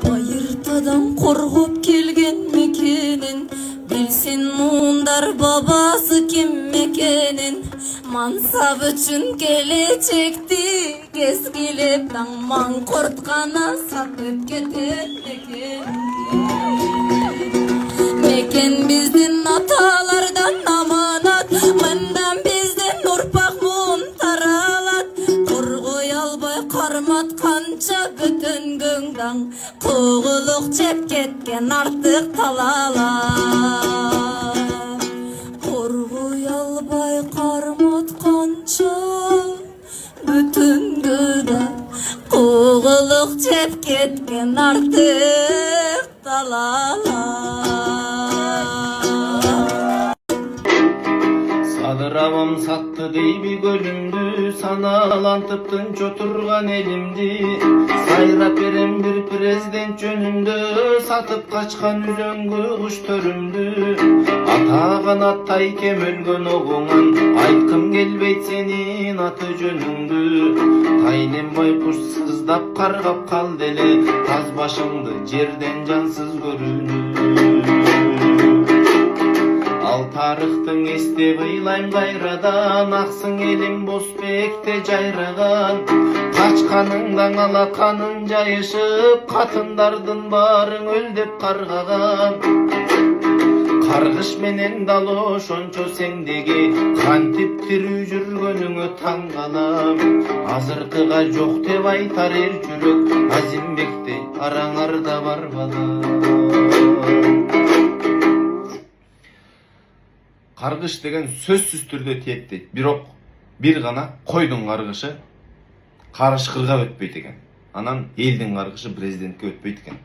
Байыртадан коргоп келген мекенин, билсин муундар бабасы ким экенин. Мансап үчүн келечекти кескилеп, таң маңкорткана сатып кетет экен. Мекен биздин аталардан аманат, мындан биздин урпак муун таралат. Коргой албай карматканча бүтүн көңдаң, куугулук жеп кеткен артык талалат. Коргой албай карматканча бүтүн көңдаң, куугулук жеп кеткен артык талалат. Садырабам сатты дейби көлүмдү, саналантып тынч отурган элимди. Сайрап берем бир президент жөнүндө, сатып качкан үзөңгү куш төрүмдү. Ата канат тайкем өлгөн огуңан, айткым келбейт сенин аты жөнүңдү. Тайнем байкуш сыздап каргап калды эле, таз башыңды жерден жансыз көрүүнү. Ал тарыхтың эсте ыйлайм кайрадан, аксың элим Бозбекте жайраган. Качканыңдан алаканын жайышып, катындардын баарың өл деп каргаган. Каргыш менен дал ошончо сендеги, кантип тирүү жүргөнүңө таң калам. Азыркыга жок деп айтар эр жүрөк, Азимбекте араңарда бар бала. Каргыш деген сөзсүз түрдө тиет дейт. Бирок бир гана койдун каргышы карышкырга өтпөйт экен. Анан элдин каргышы президентке өтпөйт экен.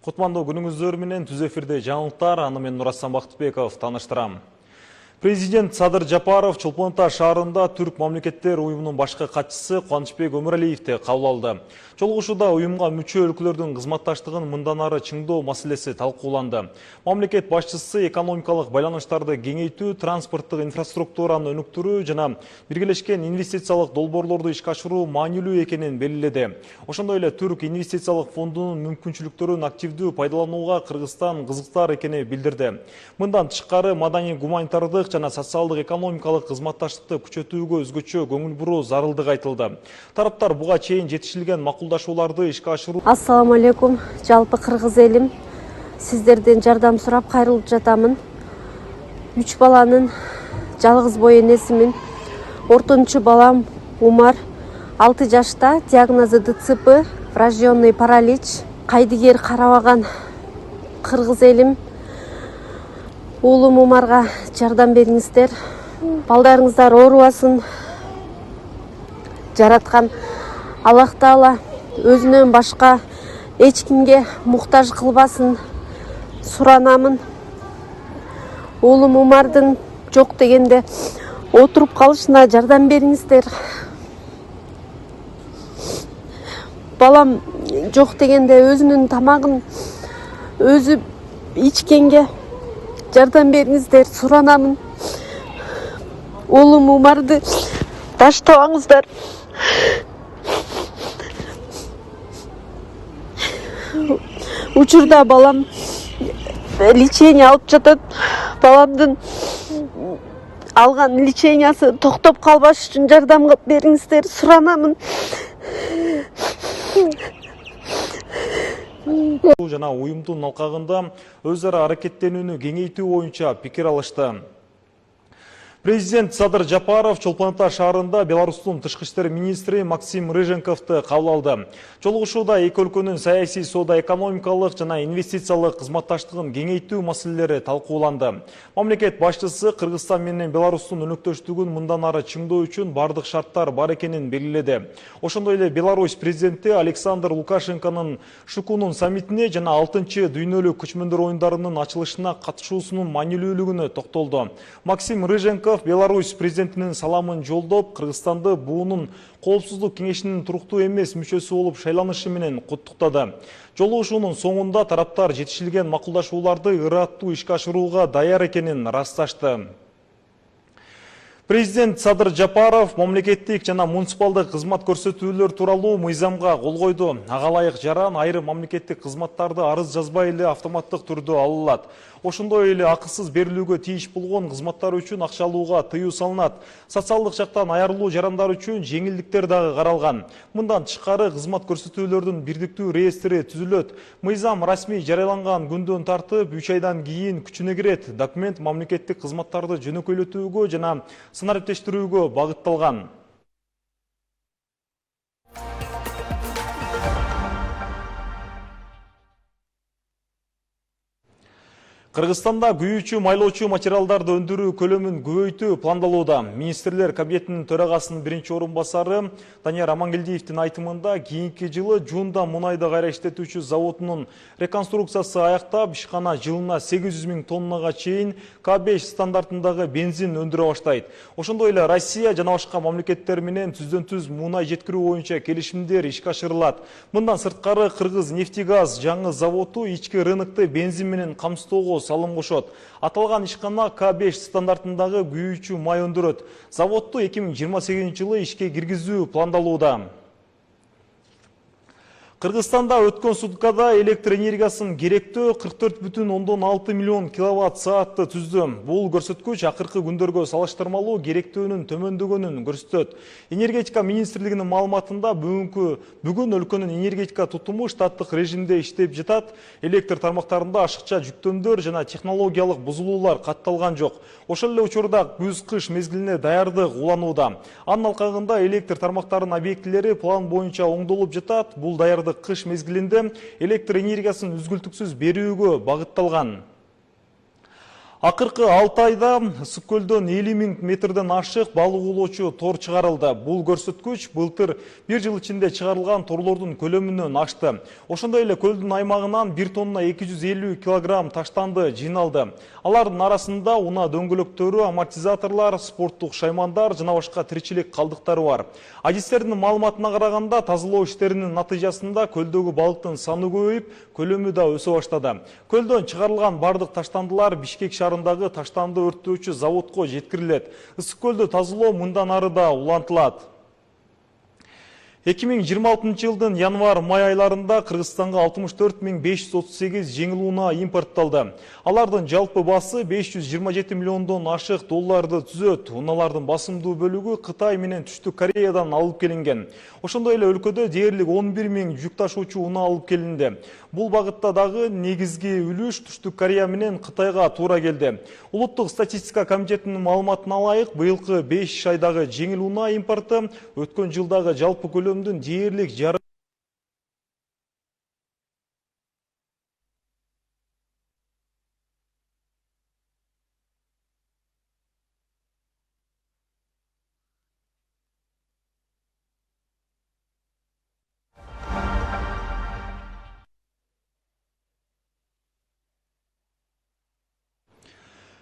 Кутмандуу күнүңүздөр менен түз эфирде жаңылыктар, аны мен Нурасан Бактыбеков тааныштырам. Президент Садыр Жапаров Чолпон Ата шаарында Түрк мамлекеттер уюмунун башкы катчысы Кубанычбек Өмүралиевди кабыл алды. Жолугушууда уюмга мүчө өлкөлөрдүн кызматташтыгын мындан ары чыңдоо маселеси талкууланды. Мамлекет башчысы экономикалык байланыштарды кеңейтүү, транспорттук инфраструктураны өнүктүрүү жана биргелешкен инвестициялык долбоорлорду ишке ашыруу маанилүү экенин белгиледи. Ошондой эле Түрк инвестициялык фондунун мүмкүнчүлүктөрүн активдүү пайдаланууга Кыргызстан кызыктар экенин билдирди. Мындан тышкары маданий гуманитардык жана социалдык экономикалык кызматташтыкты күчөтүүгө өзгөчө көңүл буруу зарылдыгы айтылды. Тараптар буга чейин жетишилген макулдашууларды ишке ашыруу. Ассаламу алейкум, жалпы кыргыз элим. Сиздерден жардам сурап кайрылып жатамын. 3 баланын жалгыз бой энесимин. Ортончу балам Умар 6 жашта, диагнозу ДЦП, врожденный паралич. Кайдыгер карабаган кыргыз элим. Уулум Умарга жардам бериңиздер. Балдарыңыздар оорубасын. Жараткан Аллах Таала өзүнөн башка эч кимге муктаж кылбасын суранамын. Уулум Умардын жок дегенде отуруп калышына жардам бериңиздер. Балам жок дегенде өзүнүн тамагын өзү ичкенге жардам бериңиздер, суранамын. Уулум Умарды таштабаңыздар. Учурда балам лечение алып жатат. Баламдын алган лечениясы токтоп калбаш үчүн жардам кылып бериңиздер, суранамын. Жана уюмдун алкагында өз ара аракеттенүүнү кеңейтүү боюнча пикир алышты. Президент Садыр Жапаров Чолпон Ата шаарында Беларустун тышкы иштер министри Максим Рыженковду кабыл алды. Жолугушууда эки өлкөнүн саясий, соода-экономикалык жана инвестициялык кызматташтыгын кеңейтүү маселелери талкууланды. Мамлекет башчысы Кыргызстан менен Беларустун өнөктөштүгүн мындан ары чыңдоо үчүн бардык шарттар бар экенин белгиледи. Ошондой эле Беларусь президенти Александр Лукашенконун Шукунун саммитине жана 6-чы дүйнөлүк көчмөндөр оюндарынын ачылышына катышуусунун маанилүүлүгүнө токтолду. Максим Рыженков Беларусь президентинин саламын жолдоп, Кыргызстанды буунун коопсуздук кеңешинин туруктуу эмес мүчөсү болуп шайланышы менен куттуктады. Жолугушуунун соңунда тараптар жетишилген макулдашууларды ыраттуу ишке ашырууга даяр экенин ырасташты. Президент Садыр Жапаров мамлекеттик жана муниципалдык кызмат көрсөтүүлөр тууралуу мыйзамга кол койду. Ага ылайык жаран айрым мамлекеттик кызматтарды арыз жазбай эле автоматтык түрдө ала алат. Ошондой эле акысыз берилүүгө тийиш болгон кызматтар үчүн акча алууга тыюу салынат. Социалдык жактан айырылуу жарандар үчүн жеңилдиктер дагы каралган. Мындан тышкары кызмат көрсөтүүлөрдүн бирдиктүү реестри түзүлөт. Мыйзам расмий жарыяланган күндөн тартып 3 айдан кийин күчүнө кирет. Документ мамлекеттик кызматтарды жөнөкөйлөтүүгө жана сынариптештирүүгө багытталган. Кыргызстанда күйүүчү майлоочу материалдарды өндүрүү көлөмүн көбөйтүү пландалууда. Министрлер кабинетинин төрагасынын биринчи орун басары Данияр Амангелдиевдин айтымында кийинки жылы Жуунда мунайды кайра иштетүүчү заводунун реконструкциясы аяктап, ишкана жылына 800 000 тоннага чейин К5 стандартындагы бензин өндүрө баштайт. Ошондой эле Россия жана башка мамлекеттер менен түздөн-түз мунай жеткирүү боюнча келишимдер ишке ашырылат. Мындан сырткары Кыргыз нефтегаз жаңы заводу ички рынокты бензин менен камсыздоого салым кошот. Аталган ишкана К5 стандартындагы күйүүчү май өндүрөт. Заводду 2028 жылы ишке киргизүү пландалууда. Кыргызстанда өткөн суткада электр энергиясын керектөө 44,6 миллион киловатт саатты түздү. Бул көрсөткүч акыркы күндөргө салыштырмалуу керектөөнүн төмөндөгөнүн көрсөтөт. Энергетика министрлигинин маалыматында бүгүн өлкөнүн энергетика тутуму штаттык режимде иштеп жатат. Электр тармактарында ашыкча жүктөмдөр жана технологиялык бузулуулар катталган жок. Ошол эле учурда күз-кыш мезгилине даярдык уланууда. Анын алкагында электр тармактарынын объектилери план боюнча оңдолуп жатат. Бул даярдык кыш мезгилинде электр энергиясын үзгүлтүксүз берүүгө багытталган. Акыркы 6 айда ысык көлдөн 50 000 метрден ашык балык уулоочу тор чыгарылды. Бул көрсөткүч былтыр бир жыл ичинде чыгарылган торлордун көлөмүнөн ашты. Ошондой эле көлдүн аймагынан 1 тонна 250 килограмм таштанды жыйналды. Алардын арасында унаа дөңгөлөктөрү, амортизаторлор, спорттук шаймандар жана башка тиричилик калдыктары бар. Адистердин маалыматына караганда, тазалоо иштеринин натыйжасында көлдөгү балыктын саны көбөйүп, көлөмү да өсө баштады. Көлдөн чыгарылган бардык таштандылар Бишкек шаарындагы таштанды өрттөөчү заводко жеткирилет. Ысык көлдү тазалоо мындан ары да улантылат. 2026 жылдын январ-май айларында Кыргызстанга 64 538 жеңил унаа импортталды. Алардын жалпы басы 527 миллиондон ашык долларды түзөт. Унаалардын басымдуу бөлүгү Кытай менен Түштүк Кореядан алып келинген. Ошондой эле өлкөдө дээрлик 11 000 жүк ташуучу унаа алып келинди. Бул багытта дагы негизги үлүш Түштүк Корея менен Кытайга туура келди. Улуттук статистика комитетинин маалыматына ылайык, быйылкы 5 айдагы жеңил унаа импорты өткөн жылдагы жалпы көлөмдүн дээрлик жарым.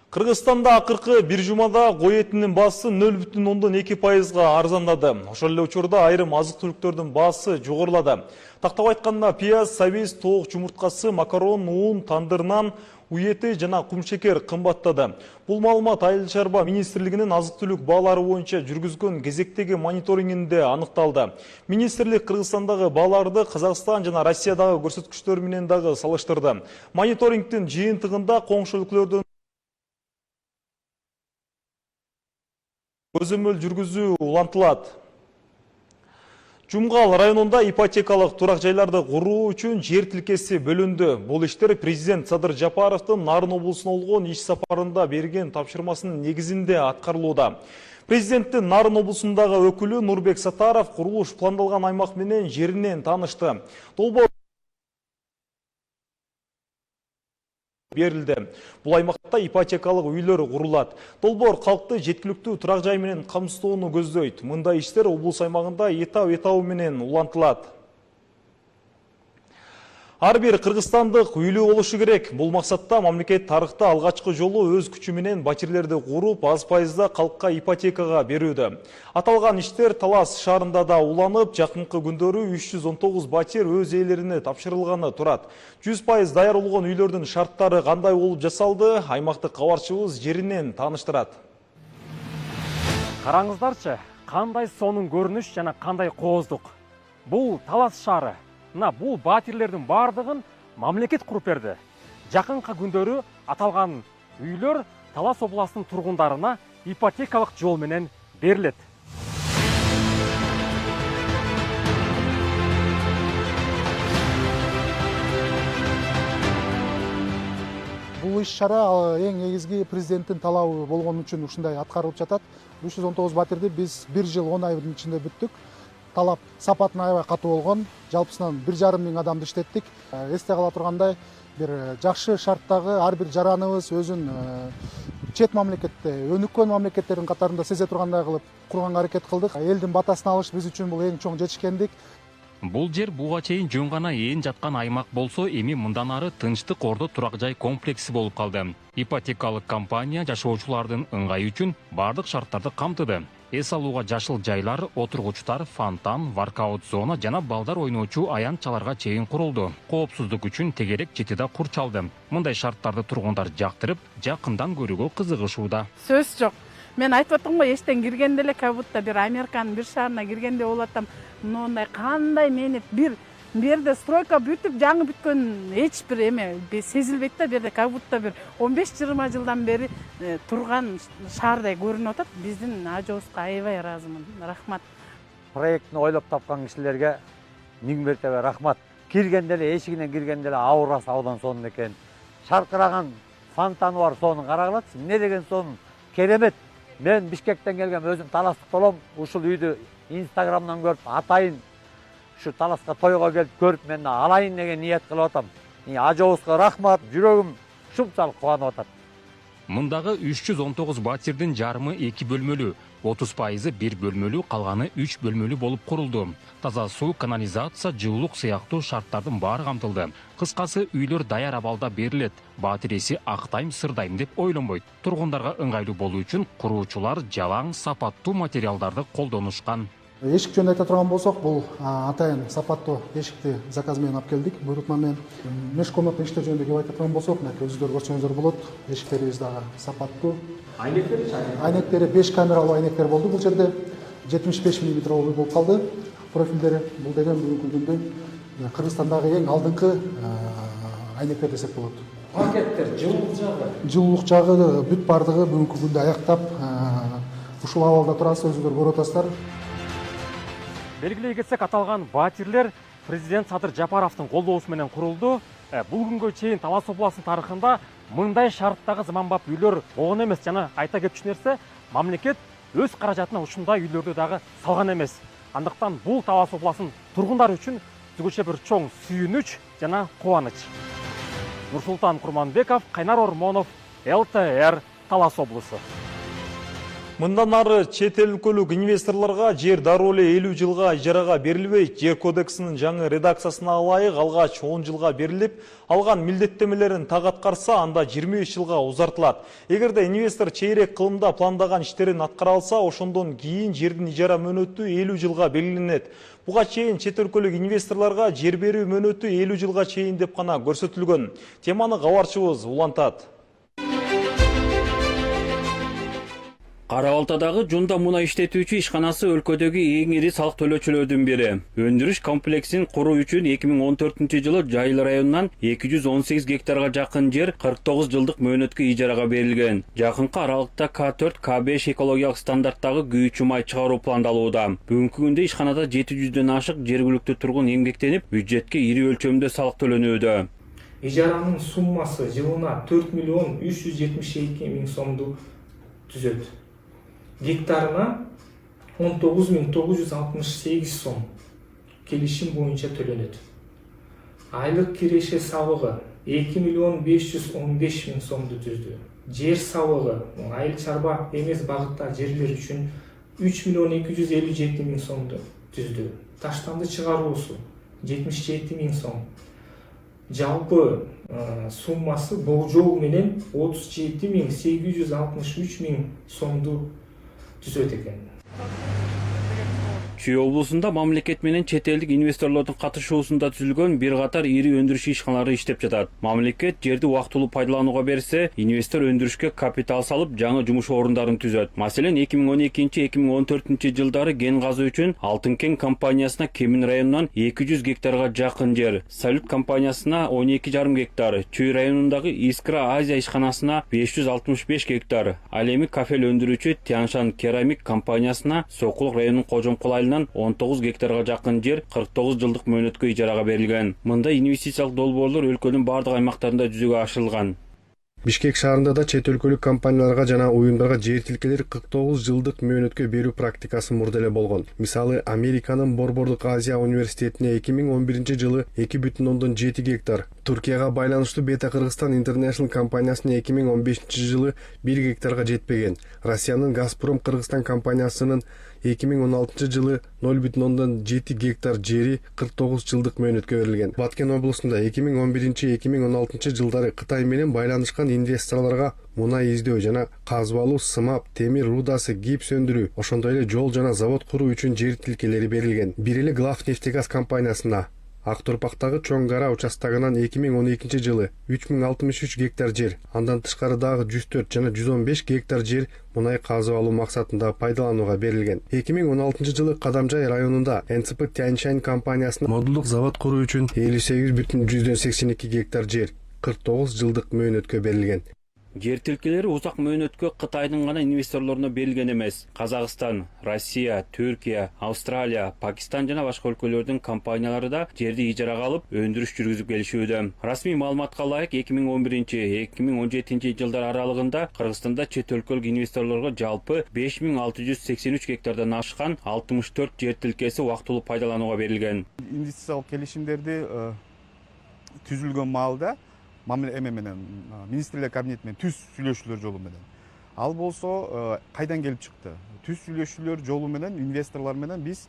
Кыргызстанда акыркы бир жумада кой этинин баасы 0,2%га арзандады. Ошол эле учурда айрым азык-түлүктөрдүн баасы жогорулады. Тактап айтканда пияз, сабиз, тоок жумурткасы, макарон, ун, тандыр нан, уй эти жана кумшекер кымбаттады. Бул маалымат Айыл чарба министрлигинин азык-түлүк баалары боюнча жүргүзгөн кезектеги мониторингинде аныкталды. Министрлик Кыргызстандагы бааларды Казакстан жана Россиядагы көрсөткүчтөр менен дагы салыштырды. Мониторингдин жыйынтыгында коңшу өлкөлөрдүн көзөмөл жүргүзүү улантылат. Жумгал районунда ипотекалык турак жайларды куруу үчүн жер тилкеси бөлүндү. Бул иштер президент Садыр Жапаровдун Нарын облусуна болгон иш сапарында берген тапшырмасынын негизинде аткарылууда. Президенттин Нарын облусундагы өкүлү Нурбек Сатаров курулуш пландалган аймак менен жеринен таанышты. Долбоор берилди. Бул аймакта ипотекалык үйлөр курулат. Долбоор калкты жеткиликтүү турак жай менен камсыздоону көздөйт. Мындай иштер облус аймагында этап менен улантылат. Ар бир кыргызстандык үйлүү болушу керек. Бул максатта мамлекет тарыхта алгачкы жолу өз күчү менен батирлерди куруп, аз пайызда калкка ипотекага берүүдө. Аталган иштер Талас шаарында да уланып, жакынкы күндөрү 319 батир өз ээлерине тапшырылганы турат. 100% даяр болгон үйлөрдүн шарттары кандай болуп жасалды? Аймактык кабарчыбыз жеринен тааныштырат. Караңыздарчы, кандай сонун көрүнүш жана кандай кооздук. Бул Талас шаары. Мына бул батирлердин бардыгын мамлекет куруп берди. Жакынкы күндөрү аталган үйлөр Талас областынын тургундарына ипотекалык жол менен берилет. Бул иш-чара эң негизги президенттин талабы болгон үчүн ушундай аткарылып жатат. 319 батирди биз 1 жыл 10 айдын ичинде бүттүк. Талап сапатын аябай катуу болгон. Жалпысынан 1,5 миң адамды иштеттик. Эсте кала тургандай бир жакшы шарттагы ар бир жараныбыз өзүн чет мамлекетте, өнүккөн мамлекеттердин катарында сезе тургандай кылып курганга аракет кылдык. Элдин батасын алыш биз үчүн бул эң чоң жетишкендик. Бул жер буга чейин жөн гана ээн жаткан аймак болсо, эми мындан ары тынчтык ордо турак жай комплекси болуп калды. Ипотекалык компания жашоочулардын ыңгайы үчүн бардык шарттарды камтыды. Эс алууга жашыл жайлар, отургучтар, фонтан, воркаут зона жана балдар ойноочу аянтчаларга чейин курулду. Коопсуздук үчүн тегерек четиде курчалды. Мындай шарттарды тургундар жактырып, жакындан көрүүгө кызыгышууда. Сөз жок. Мен айтып атам го, эштен киргенде эле как будто бир Американын бир шаарына киргенде болуп атам. Мындай кандай мени бир жерде стройка бүтүп, жаңы бүткөн эч бир эме сезилбейт да, берде как будто бир 15-20 жылдан бери турган шаардай көрүнүп атат. Биздин ажообузга аябай ыраазымын. Рахмат. Проектни ойлоп тапкан кишилерге миң мертебе рахмат. Киргенде эле, эшигинен киргенде эле аурасы аудан сонун экен. Шаркыраган фонтаны бар, сонун карагылачы. Эмне деген сонун керемет. Мен Бишкектен келгем, өзүм таластык болом. Ушул үйдү Инстаграмдан көрүп, атайын ушу Таласка тойго келип көрүп, мен алайын деген ниет кылып атам. Ажообузга рахмат, жүрөгүм ушунчалык кубанып атат. Мындагы 319 батирдин жарымы 2 бөлмөлүү, 30% 1 бөлмөлүү, калганы 3 бөлмөлүү болуп курулду. Таза суу, канализация, жылуулук сыяктуу шарттардын баары камтылды. Кыскасы, үйлөр даяр абалда берилет. Батир эси актайм, сырдайм деп ойлонбойт. Тургундарга ыңгайлуу болуу үчүн куруучулар жалаң, сапаттуу материалдарды колдонушкан. Эшик жөнүндө айта турган болсок, бул атайын сапаттуу эшикти заказ менен алып келдик, буйрутма менен. Межкомнатный иштер жөнүндө кеп айта турган болсок, мына өзүңөр көрсөңүздөр болот. Эшиктерибиз дагы сапаттуу. Айнектери 5 камералуу айнектер болду бул жерде. 75 мм болуп калды. Профилдери бул деген бүгүнкү күндө Кыргызстандагы эң алдыңкы айнектер десек болот. Пакеттер Жылуулук жагы бүт бардыгы бүгүнкү күндө аяктап, ушул абалда турасы өзүңөр көрүп атасыздар. Белгилей кетсек, аталган батирлер президент Садыр Жапаровдун колдоосу менен курулду. Бул күнгө чейин Талас областынын тарыхында мындай шарттагы заманбап үйлөр болгон эмес. Жана айта кетчү нерсе, мамлекет өз каражатына ушундай үйлөрдү дагы салган эмес. Андыктан бул Талас областынын тургундары үчүн түгүлчө бир чоң сүйүнүч жана кубаныч. Нурсултан Курманбеков, Кайнар Ормонов, ЛТР, Талас облусу. Мындан ары чет өлкөлүк инвесторлорго жер дароо эле 50 жылга ижарага берилбейт. Жер кодексинин жаңы редакциясына ылайык алгач 10 жылга берилип, алган милдеттемелерин так аткарса, анда 25 жылга узартылат. Эгерде инвестор чейрек кылымда пландаган иштерин аткара алса, ошондон кийин жердин ижара мөөнөтү 50 жылга белгиленет. Буга чейин чет өлкөлүк инвесторлорго жер берүү мөөнөтү 50 жылга чейин деп гана көрсөтүлгөн. Теманы кабарчыбыз улантат. Кара Балтадагы Жунда муна иштетүүчү ишканасы өлкөдөгү эң ири салык төлөөчүлөрдүн бири. Өндүрүш комплексин куруу үчүн 2014-жылы Жайыл районунан 218 гектарга жакын жер 49 жылдык мөөнөткө ижарага берилген. Жакынкы аралыкта К4, К5 экологиялык стандарттагы күйүүчү май чыгаруу пландалууда. Бүгүнкү күндө ишканада 700дөн ашык жергиликтүү тургун эмгектенип, бюджетке ири өлчөмдө салык төлөнүүдө. Ижаранын суммасы жылына 4 миллион 372 миң сомду түзөт. Гектарына 19.968 сом келишим боюнча төлөнөт. Айлык киреше салыгы 2 миллион 515 миң сомду түздү. Жер салыгы айыл чарба эмес багытта жерлер үчүн 3 миллион 257 миң сомду түздү. Таштанды чыгаруусу 77 миң сом. Жалпы суммасы болжол менен 37 миң 863 миң сомду түзөт экен. Чүй облусунда мамлекет менен чет элдик инвесторлордун катышуусунда түзүлгөн бир катар ири өндүрүш ишканалары иштеп жатат. Мамлекет жерди убактылуу пайдаланууга берсе, инвестор өндүрүшкө капитал салып, жаңы жумуш орундарын түзөт. Маселен, 2012-2014 жылдары кен казуу үчүн Алтын кен компаниясына Кемин районунан 200 гектарга жакын жер, Салют компаниясына 12,5 гектар, Чүй районундагы Искра Азия ишканасына 565 гектар, ал эми кафел өндүрүүчү Тяншан Керамик компаниясына Сокулук районунун Кожомкул айылынан 19 гектарга жакын жер 49 жылдык мөөнөткө ижарага берилген. Мында инвестициялык долбоорлор өлкөнүн бардык аймактарында жүзөгө ашырылган. Бишкек шаарында да чет өлкөлүк компанияларга жана уюмдарга жер тилкелер 49 жылдык мөөнөткө берүү практикасы мурда эле болгон. Мисалы, Американын Борбордук Азия университетине 2011 жылы 2,7 гектар, Туркияга байланыштуу Бета Кыргызстан International компаниясына 2015 жылы 1 гектарга жетпеген. Россиянын Газпром Кыргызстан компаниясынын 2016 жылы 0,7 гектар жери 49 жылдык мөөнөткө берилген. Баткен облусунда 2011-2016 жылдары Кытай менен байланышкан инвесторлорго мунай издөө жана казып сымап, темир рудасы, гипс өндүрүү, ошондой эле жол жана завод куруу үчүн жер тилкелери берилген. Бир эле Главнефтегаз компаниясына Ак Торпактагы Чоң Гара участогунан 2012 жылы 3063 гектар жер, андан тышкары дагы 104 жана 115 гектар жер мунай казып алуу максатында пайдаланууга берилген. 2016 жылы Кадамжай районунда НЦП Тяньшань компаниясына модулдук завод куруу үчүн 58,82 гектар жер 49 жылдык мөөнөткө берилген. Жер тилкелери узак мөөнөткө Кытайдын гана инвесторлоруна берилген эмес. Казакстан, Россия, Түркия, Австралия, Пакистан жана башка өлкөлөрдүн компаниялары да жерди ижарага алып, өндүрүш жүргүзүп келишүүдө. Расмий маалыматка ылайык 2011-2017 жылдар аралыгында Кыргызстанда чет өлкөлүк инвесторлорго жалпы 5683 гектардан ашкан 64 жер тилкеси убактылуу пайдаланууга берилген. Инвестициялык келишимдерди түзүлгөн маалда министрлер кабинети менен түз сүйлөшүүлөр жолу менен. Ал болсо кайдан келип чыкты? Түз сүйлөшүүлөр жолу менен инвесторлор менен биз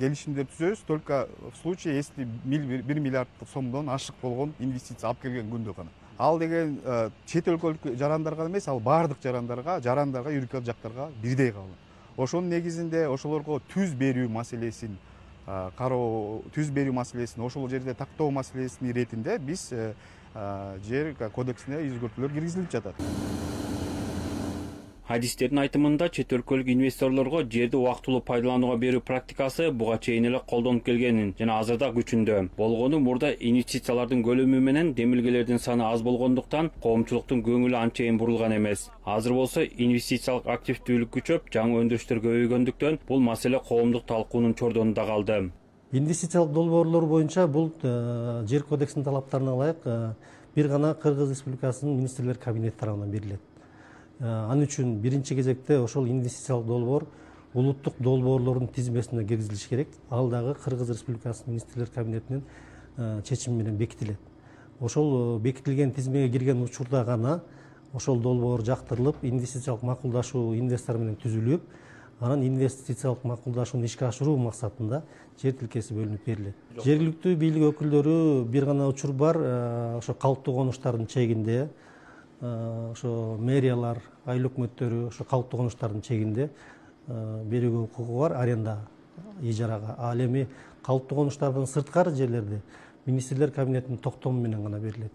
келишимдер түзөбүз только в случае, если 1 миллиард сомдон ашык болгон инвестиция алып келген күндө гана. Ал деген чет өлкөлүк жарандарга эмес, ал бардык жарандарга, юридикалык жактарга бирдей кабыл. Ошонун негизинде ошолорго түз берүү маселесин түз берүү маселесин, ошол жерде тактоо маселесин иретинде биз жер кодексине өзгөртүүлөр киргизилип жатат. Адистердин айтымында чет өлкөлүк инвесторлорго жерди убактылуу пайдаланууга берүү практикасы буга чейин эле колдонуп келгенин жана азырда күчүндө. Болгону мурда инвестициялардын көлөмү менен демилгелердин саны аз болгондуктан коомчулуктун көңүлү анчейин бурулган эмес. Азыр болсо инвестициялык активдүүлүк күчөп, жаңы өндүрүштөр көбөйгөндүктөн бул маселе коомдук талкуунун чордонунда калды. Инвестициялык долбоорлор боюнча бул жер кодексинин талаптарына ылайык бир гана Кыргыз Республикасынын министрлер кабинети тарабынан берилет. Ал үчүн биринчи кезекте ошол инвестициялык долбоор улуттук долбоорлордун тизмесине киргизилиш керек. Ал дагы Кыргыз Республикасынын министрлер кабинетинин чечими менен бекитилет. Ошол бекитилген тизмеге кирген учурда гана ошол долбоор жактырылып, инвестициялык макулдашуу инвестор менен түзүлүп, анан инвестициялык макулдашууну ишке ашыруу максатында жер тилкеси бөлүнүп берилет. Жергиликтүү бийлик өкүлдөрү бир гана учур бар, ошо калктуу конуштардын чегинде, ошо мэриялар, айыл өкмөттөрү ошо калктуу конуштардын чегинде берүүгө укугу бар, аренда ижарага. Ал эми калктуу конуштардан сырткары жерлерде министрлер кабинетинин токтому менен гана берилет.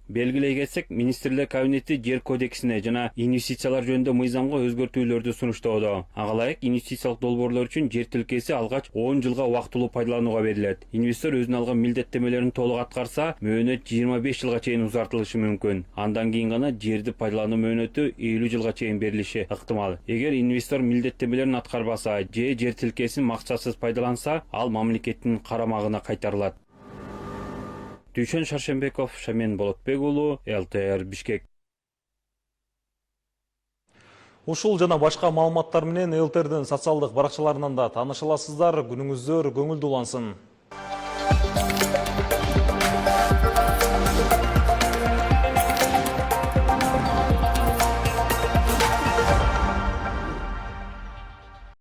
Белгилей кетсек, министрлер кабинети жер кодексине жана инвестициялар жөнүндө мыйзамга өзгөртүүлөрдү сунуштоодо. Ага ылайык инвестициялык долбоорлор үчүн жер тилкеси алгач 10 жылга убактылуу пайдаланууга берилет. Инвестор өзүнө алган милдеттемелерин толук аткарса, мөөнөт 25 жылга чейин узартылышы мүмкүн. Андан кийин гана жерди пайдалануу мөөнөтү 50 жылга чейин берилиши ыктымал. Эгер инвестор милдеттемелерин аткарбаса же жер тилкесин максатсыз пайдаланса, ал мамлекеттин карамагына кайтарылат. Дүйшөн Шаршембеков, Шамен Болотбек уулу, ЛТР Бишкек. Ушул жана башка маалыматтар менен ЛТРдин социалдык баракчаларынан да тааныша аласыздар. Күнүңүздөр көңүлдүү улансын.